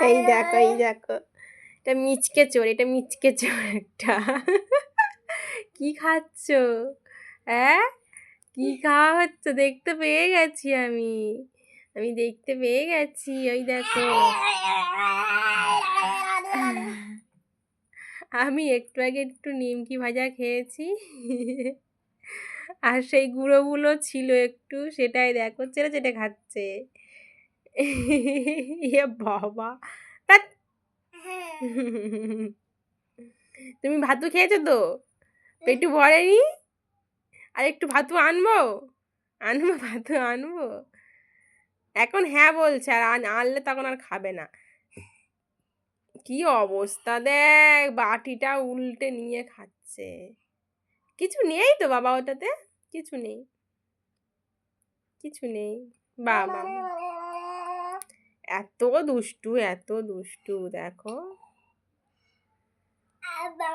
এই দেখো এই দেখো, এটা মিচকে চোর, এটা মিচকে চোর একটা। কি খাচ্ছ? হ্যাঁ, কি খাওয়া হচ্ছে? দেখতে পেয়ে গেছি আমি, আমি দেখতে পেয়ে গেছি। ওই দেখো, আমি একটু আগে একটু নিমকি ভাজা খেয়েছি, আর সেই গুঁড়োগুলো ছিল একটু, সেটাই দেখো চেটে চেটে খাচ্ছে। এ বাবা, ধ্যাৎ। তুমি ভাতু খেয়েছো তো? পেটু ভরেনি? আর একটু ভাতু আনবো? আনবো ভাতু আনবো? এখন হ্যাঁ বলছে, আর আনলে তখন আর খাবে না। কি অবস্থা দেখ, বাটিটা উল্টে নিয়ে খাচ্ছে। কিছু নেই তো বাবা ওটাতে, কিছু নেই, কিছু নেই। বাবা, এত দুষ্টু, এত দুষ্টু দেখো।